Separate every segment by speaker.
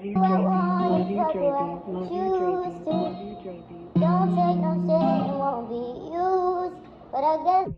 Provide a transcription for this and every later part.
Speaker 1: you, love you, Drapey, love you, Drapey, love you, Drapey.
Speaker 2: Don't take no shit, it won't be used. But I guess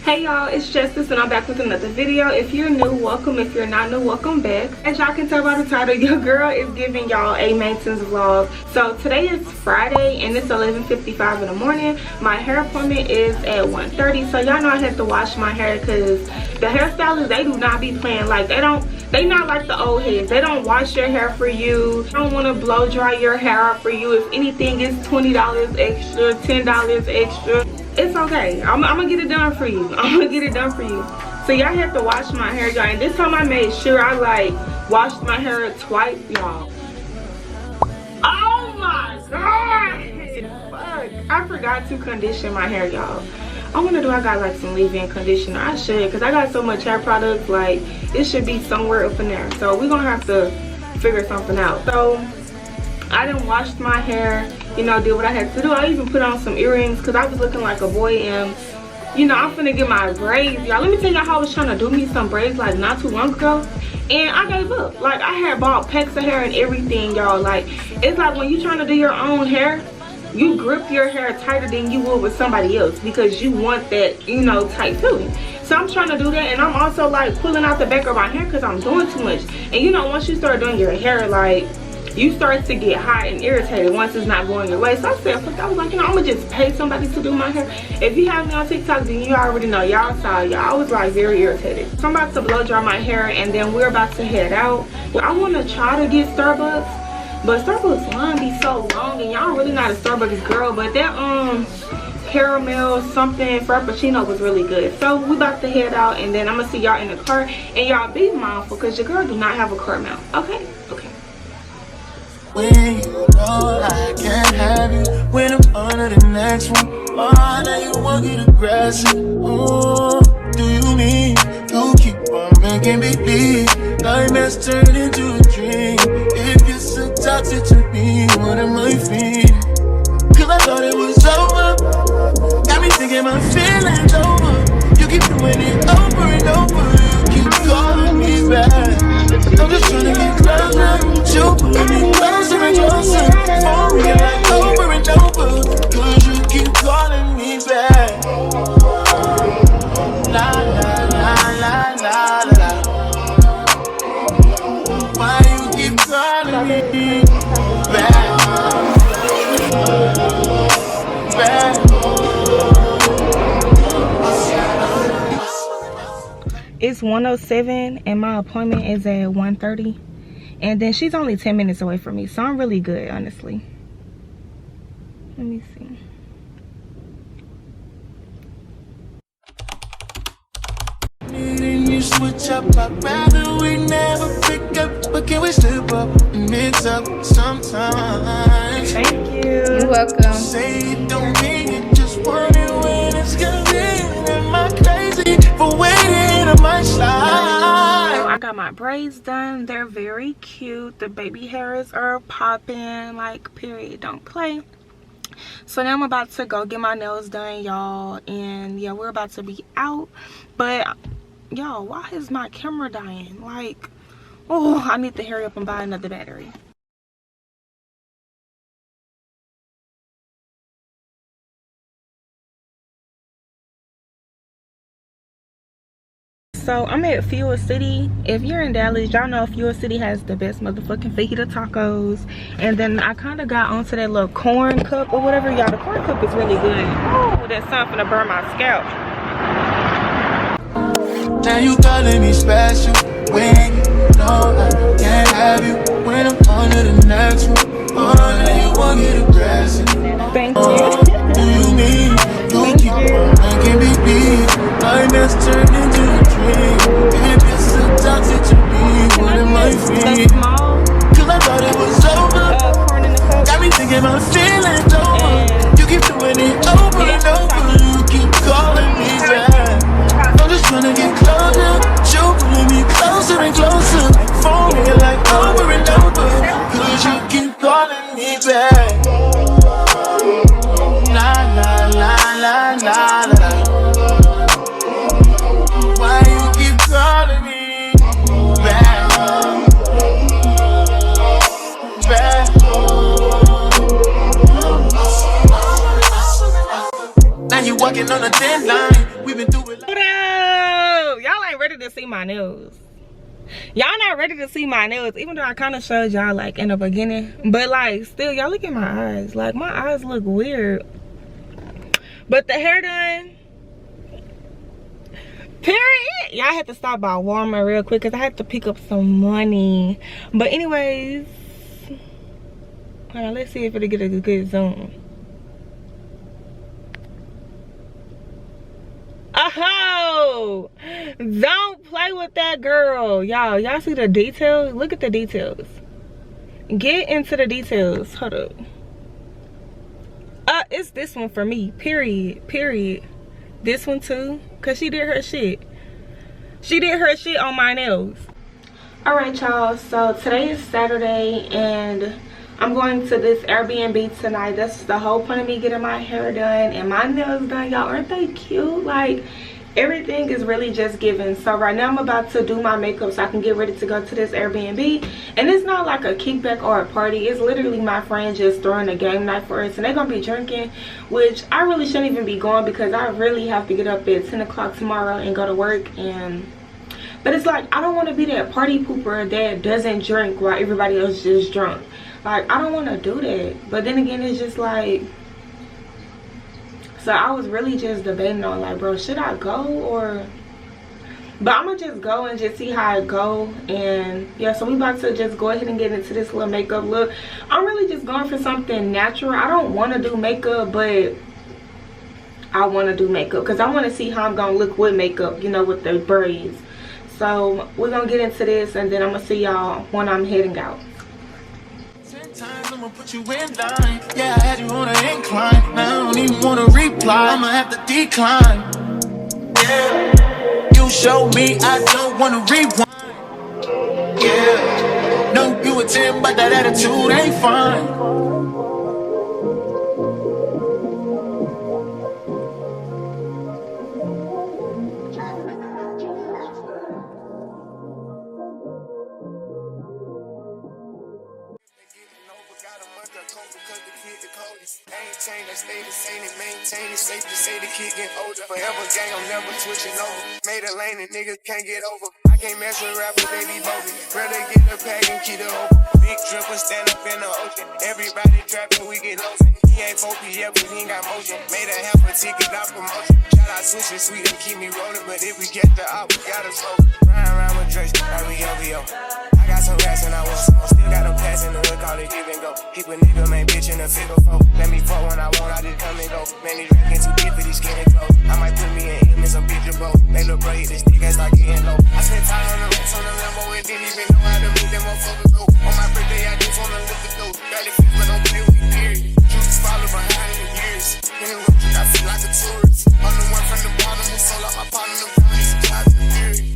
Speaker 3: Hey y'all, it's Justice and I'm back with another video. If you're new, welcome. If you're not new, welcome back. As y'all can tell by the title, your girl is giving y'all a maintenance vlog. So today is Friday and it's 11:55 in the morning. My hair appointment is at 1:30. So y'all know I had to wash my hair because the hairstylists, they do not be playing. Like they not like the old heads. They don't wash your hair for you. They don't want to blow dry your hair out for you. If anything, it's $20 extra, $10 extra. It's okay. I'm gonna get it done for you. I'm gonna get it done for you. So y'all have to wash my hair, y'all. And this time I made sure I like washed my hair twice, y'all. Oh my god! Fuck. I forgot to condition my hair, y'all. I got like some leave-in conditioner. I should, because I got so much hair products, like it should be somewhere up in there. So we're gonna have to figure something out. So I done washed my hair, you know, did what I had to do. I even put on some earrings because I was looking like a boy, and you know, I'm finna get my braids, y'all. Let me tell y'all how I was trying to do me some braids like not too long ago, and I gave up. Like I had bought packs of hair and everything, y'all. Like it's like when you trying to do your own hair, you grip your hair tighter than you would with somebody else because you want that, you know, tight feeling. So I'm trying to do that, and I'm also like pulling out the back of my hair because I'm doing too much. And you know, once you start doing your hair, like you start to get hot and irritated once it's not going your way. So I said, fuck, I was like, you know, I'm gonna just pay somebody to do my hair. If you have me on TikTok, then you already know. Y'all saw, y'all. I was like very irritated. So I'm about to blow dry my hair, and then we're about to head out. I want to try to get Starbucks, but Starbucks line be so long, and y'all really not a Starbucks girl. But that caramel something frappuccino was really good. So we about to head out, and then I'm gonna see y'all in the car. And y'all be mindful because your girl do not have a car mount. Okay.
Speaker 4: When you know I can't have you, when I'm under the next one, oh, now you won't get aggressive. Oh, do you mean you keep on making me believe nightmares turn into a dream? If you're so toxic to me, what am I feeling? Cause I thought it was over, got me thinking my feelings over. You keep doing it over and over, you keep calling me back. I'm just trying to get closer, you pulling me closer and closer, for real like over and over, cause you keep calling me back. La la la la la la. Why you keep calling me back?
Speaker 3: It's 1:07 and my appointment is at 1:30, and then she's only 10 minutes away from me, so I'm really good, honestly. Let me see.
Speaker 4: You switch up, I'd rather we never pick up, but can we slip up and mix up sometimes?
Speaker 3: Thank you.
Speaker 5: You're welcome.
Speaker 4: Say it don't mean it, just want it when it's convenient. Am I crazy for waiting on my slide?
Speaker 3: I got my braids done. They're very cute. The baby hairs are popping, like period, don't play. So now I'm about to go get my nails done, y'all, and yeah, we're about to be out. But y'all, why is my camera dying? Like, oh, I need to hurry up and buy another battery. So I'm at Fuel City. If you're in Dallas, y'all know Fuel City has the best motherfucking fajita tacos. And then I kind of got onto that little corn cup or whatever. Y'all, the corn cup is really good. Oh, that sun finna burn my scalp.
Speaker 4: Now you calling me special when you know I can't have you, when I'm under the next one. Oh, now you won't get aggressive.
Speaker 3: Thank you.
Speaker 4: Oh, do you mean you keep on making me believe nightmares turn into a dream? If you're so toxic to me, what am I feeling? Cause I thought it was over,
Speaker 3: Corn in the cup.
Speaker 4: got me thinking my feelings over. You keep doing it over and over, you keep calling me back. I'm just trying to get closer, you pulling me closer and closer, for me like over and over, cause you keep calling me back. La la la la la la. Why you keep working on a deadline. We've been through it.
Speaker 3: Hold up. Y'all ain't ready to see my nails. Y'all not ready to see my nails, even though I kind of showed y'all like in the beginning. But like still, y'all look at my eyes. Like my eyes look weird. But the hair done. Period. Y'all had to stop by Walmart real quick because I had to pick up some money. But anyways, hold on, let's see if it'll get a good zoom. Oh, don't play with that girl. Y'all see the details? Look at the details. Get into the details. Hold up. It's this one for me. Period. This one too, because she did her shit. She did her shit on my nails. Alright y'all, so today is Saturday and I'm going to this Airbnb tonight. That's the whole point of me getting my hair done and my nails done. Y'all, aren't they cute? Like, everything is really just given. So right now I'm about to do my makeup so I can get ready to go to this Airbnb. And it's not like a kickback or a party. It's literally my friend just throwing a game night for us. And they're going to be drinking, which I really shouldn't even be going because I really have to get up at 10 o'clock tomorrow and go to work. But it's like, I don't want to be that party pooper that doesn't drink while everybody else is just drunk. Like, I don't want to do that. But then again, it's just like, so I was really just debating on like, bro, should I go or, but I'm gonna just go and just see how it go. And yeah, so we about to just go ahead and get into this little makeup look. I'm really just going for something natural. I don't want to do makeup, but I want to do makeup because I want to see how I'm gonna look with makeup, you know, with the braids. So we're gonna get into this and then I'm gonna see y'all when I'm heading out.
Speaker 4: I'ma put you in line. Yeah, I had you on an incline. Now I don't even wanna reply. I'ma have to decline. Yeah, you show me I don't wanna rewind. Yeah, no, you a 10, but that attitude ain't fine. I stay the same and maintain it. Safe to say the kid get older. Forever gang, I'm never switching over. Made a lane and niggas can't get over. I can't mess with rappers, they be bogus. Rather get a pack and keep it open. Big dripper stand up in the ocean. Everybody trapping, we get lotion. He ain't focused yet, but he ain't got motion. Made a half a ticket, not promotion. Shout out switching sweet and keep me rolling. But if we get the op, we gotta slow. Ride around with Drake, like we OVO. I got some rats and I want some more. Still got them pass in the hood, call it give and go. Keep a nigga, man, bitch in a figure four. Let me fuck when I want, I just come and go. Man, these rap get too deep for these skinny clothes. I might put me in him in some picture, bro. They look bro, hit this dick and start getting low. I spent time on the rats on the Lambo and didn't even know how to meet them motherfuckers though. On my birthday, I just wanna lift the dough. Barely fit, but don't play with me, period. Juice follow behind in the years. In the road, I feel like a tourist. I'm the one from the bottom who sold out my partner, the brownies, I the period.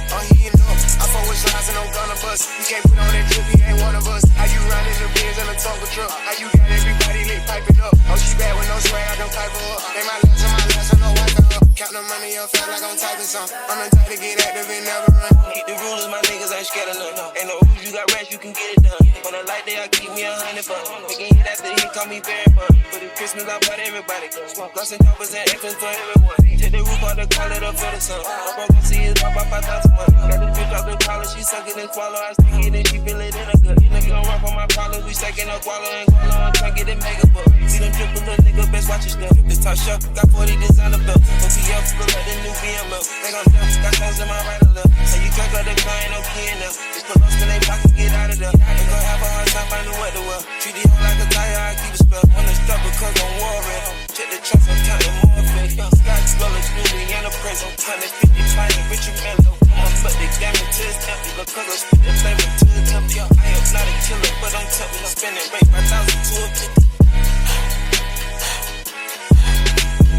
Speaker 4: Oh, he ain't up. I fuck with slides and no gun of us. You can't put on that drip, he ain't one of us. How you riding the Benz and a Tonka truck? How you got everybody lit piping up? Oh, she bad with no swag, I don't pipe her up. They my last and no wife her up. Count the money up fast like I'm typing some. I'm the type to get active and never run. Keep the rulers, my niggas ain't scared of none. Ain't no rules, you got rats, you can get it done. On a light day, I keep me 100 bucks. Making hit after he call me very fun. For the Christmas, I bought everybody. Gloss and choppers and infants for everyone. Take the roof out the collar, the for the sun. I'm broke, see his pop out 5,000 months. Got this bitch off the collar, she suck it and swallow. I stick it and she feel it in her gut. Nigga don't run from my problems, we stacking up wallow and gualo and try get it mega buck. See them triple little nigga, best watch your step. This top shelf, got 40 designer belt. OPF, look like the new BML. They gon' dump, got stones in my right or left. So you crack up the car, ain't no key in them. Just put lost in they pocket, get out of there. Ain't gon' have a hard time finding what to wear. Treat the hoe like a tire, I keep it spell. On the strap because I'm warring. Check the trust, I'm counting more fake. Scott Swellers, movie and a prison. 150 flying, Richard Mello. But they got me to his temple because I spit the flavor to the temple. I am not a killer, but I'm tempting. I'm spending rate 5,000 to a 50.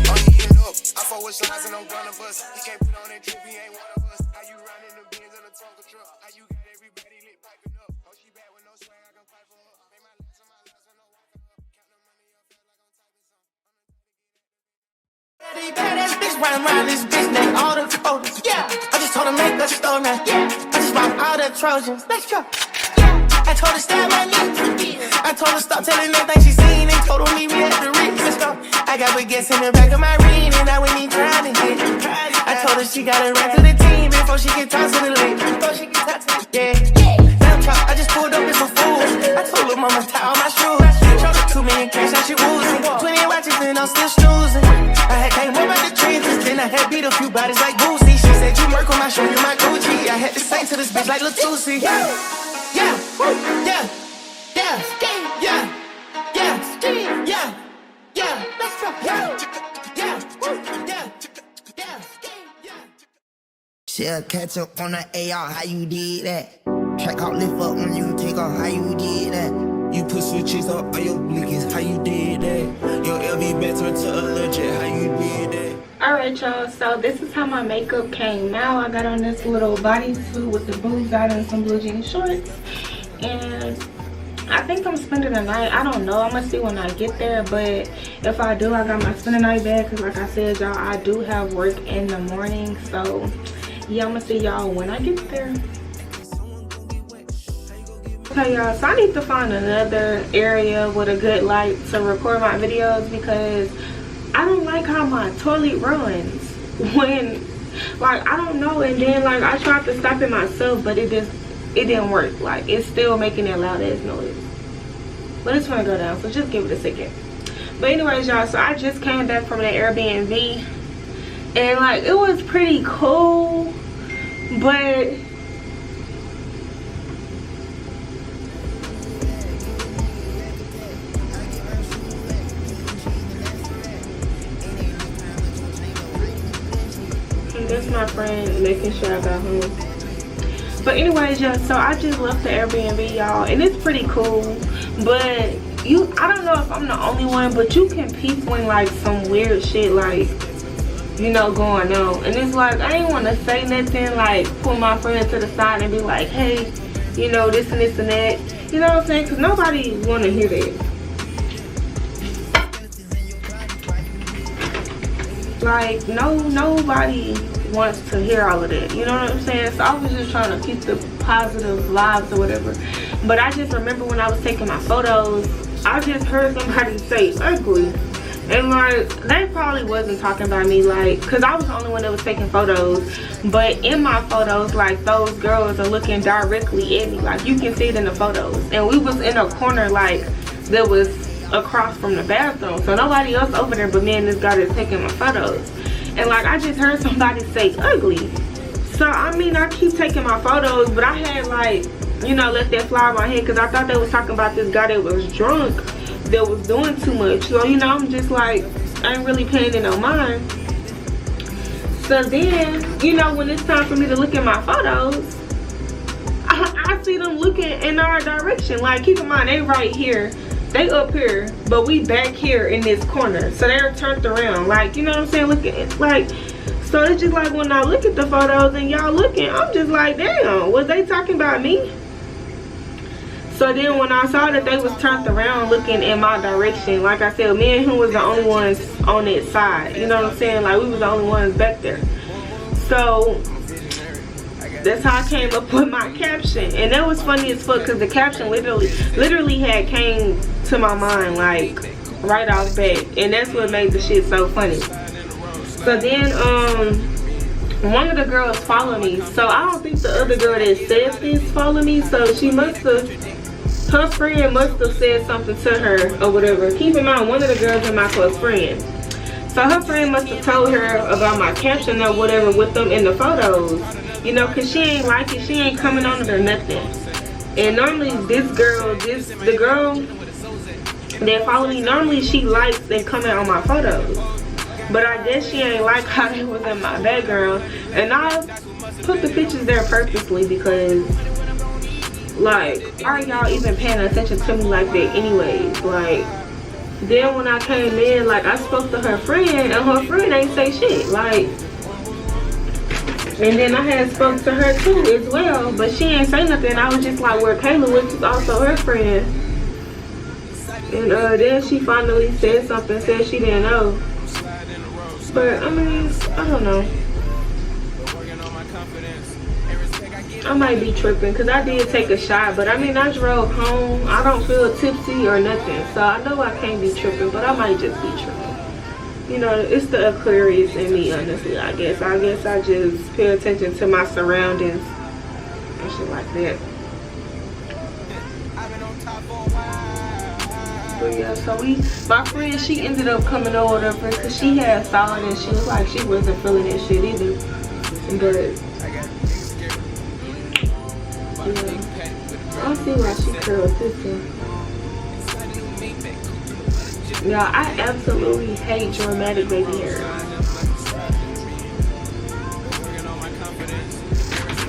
Speaker 4: Oh, he ain't up. I fuck with slides and I'm gonna bust. He can't put on that drip, he ain't one of us. How you riding the Benz in a Tonka truck? How you got everybody lit piping up? Oh, she bad with no swag, I can pipe her up. Made my last and my last and no wife her up. Count the money up, feel like I'm typing some.
Speaker 5: These badass bitch riding around this bitch named all the Trojans. Yeah, I just told her make a store now. Yeah, I just bought all the Trojans. Let's go. Yeah, I told her stab my knee. I I told her stop telling everything she seen and told her meet me at the Ritz. I got baguettes in the back of my ring and I went in trying to hit. I told her she gotta run to the team before she can talk to the lake. I just pulled up with some fools. I told her mama tie all my shoes. Showed her 2 million cash, now she woozing. 20 watches and I'm still snoozing. I had came home at the trenches, then I had beat a few bodies like Boosie. She said you work on my show, you my Gucci. I had to sing to this bitch like Latusi. Yeah, yeah, yeah, yeah, yeah, yeah, yeah, yeah. Let's go. Yeah, yeah, yeah, yeah.
Speaker 6: She'll catch up on the AR, how you did that? Track out, lift up when you take off, how you did that? You put switches up on your blinkies, how you did that? Your LV back turned to a legit, how you did that?
Speaker 3: Alright y'all, so this is how my makeup came out. I got on this little bodysuit with the boobs out and some blue jean shorts. And I think I'm spending the night. I don't know. I'm gonna see when I get there. But if I do, I got my spending night bag. Because like I said, y'all, I do have work in the morning. So yeah, I'm gonna see y'all when I get there. Okay y'all, so I need to find another area with a good light to record my videos, because I don't like how my toilet runs when, like, I don't know. And then like I tried to stop it myself, but it didn't work. Like, it's still making that loud ass noise. But it's gonna go down, so just give it a second. But anyways y'all, so I just came back from the Airbnb and like it was pretty cool, but that's my friend making sure I got home. But anyways y'all, so I just left the Airbnb y'all, and it's pretty cool. But I don't know if I'm the only one, but you can peep when like some weird shit like, you know, going on. And it's like I ain't want to say nothing, like pull my friend to the side and be like, hey, you know, this and this and that, you know what I'm saying? Because nobody want to hear that. Like nobody wants to hear all of that, you know what I'm saying? So I was just trying to keep the positive vibes or whatever. But I just remember when I was taking my photos, I just heard somebody say ugly, and like they probably wasn't talking about me, like, because I was the only one that was taking photos. But in my photos, like, those girls are looking directly at me, like you can see it in the photos. And we was in a corner like that was across from the bathroom, so nobody else over there but me and this guy that's taking my photos. And like I just heard somebody say ugly. So I mean, I keep taking my photos, but I had like, you know, let that fly in my head, because I thought they was talking about this guy that was drunk, that was doing too much. So you know, I'm just like, I ain't really paying it no mind. So then, you know, when it's time for me to look at my photos, I see them looking in our direction. Like, keep in mind, they right here, they up here, but we back here in this corner. So they're turned around, like, you know what I'm saying, looking at, like, so it's just like when I look at the photos and y'all looking, I'm just like, damn, was they talking about me? So then when I saw that they was turned around looking in my direction, like I said, me and him was the only ones on that side, you know what I'm saying? Like, we was the only ones back there. So that's how I came up with my caption. And that was funny as fuck, because the caption literally had came to my mind like right off bat, and that's what made the shit so funny. So then one of the girls followed me. So I don't think the other girl that said this followed me, so she must have, her friend must have said something to her or whatever. Keep in mind, one of the girls is my close friend. So her friend must have told her about my caption or whatever with them in the photos. You know, because she ain't like it. She ain't coming on it or nothing. And normally this girl, the girl that follow me, normally she likes and comment on my photos. But I guess she ain't like how they was in my background. And I put the pictures there purposely because, like, why are y'all even paying attention to me like that anyways? Like, then when I came in, like, I spoke to her friend, and her friend ain't say shit. Like, and then I had spoke to her too as well, but she ain't say nothing. I was just like, where Kayla, which is also her friend. And then she finally said something, said she didn't know. But I mean, I don't know. I might be tripping because I did take a shot, but I mean, I drove home. I don't feel tipsy or nothing, so I know I can't be tripping, but I might just be tripping. You know, it's the Aquarius in me, honestly. I guess I just pay attention to my surroundings and shit like that. But yeah, so my friend, she ended up coming over because she had fallen and she was like, she wasn't feeling that shit either. But yeah, I see why she curled this one. Yeah, I absolutely hate dramatic baby hair.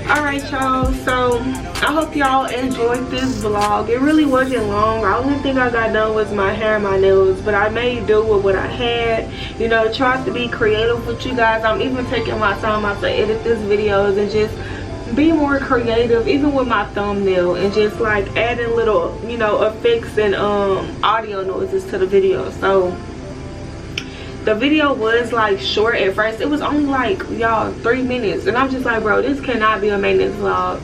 Speaker 3: Alright y'all, so I hope y'all enjoyed this vlog. It really wasn't long. The only thing I got done was my hair and my nails, but I made do with what I had. You know, tried to be creative with you guys. I'm even taking my time out to edit these videos and just be more creative, even with my thumbnail, and just like adding little, you know, effects and audio noises to the video. So the video was like short at first. It was only like, y'all, 3 minutes, and I'm just like, bro, this cannot be a maintenance vlog.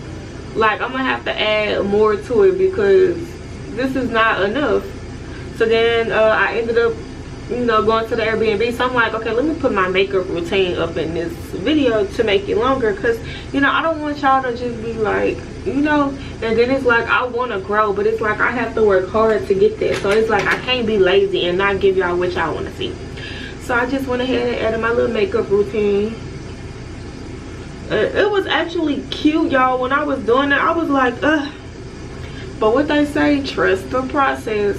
Speaker 3: Like, I'm gonna have to add more to it because this is not enough. So then I ended up, you know, going to the Airbnb. So I'm like, okay, let me put my makeup routine up in this video to make it longer, because, you know, I don't want y'all to just be like, you know, and then it's like, I want to grow, but it's like I have to work hard to get there. So it's like I can't be lazy and not give y'all what y'all want to see. So I just went ahead and added my little makeup routine. It was actually cute, y'all. When I was doing it, I was like, ugh. But what they say, trust the process.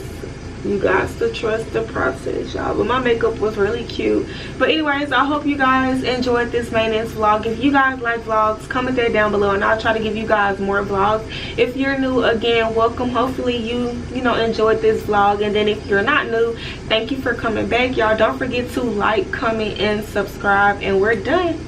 Speaker 3: You guys to trust the process, y'all. But my makeup was really cute. But anyways, I hope you guys enjoyed this maintenance vlog. If you guys like vlogs, comment that down below and I'll try to give you guys more vlogs. If you're new, again, welcome. Hopefully you know, enjoyed this vlog. And then if you're not new, thank you for coming back, y'all. Don't forget to like, comment, and subscribe. And we're done.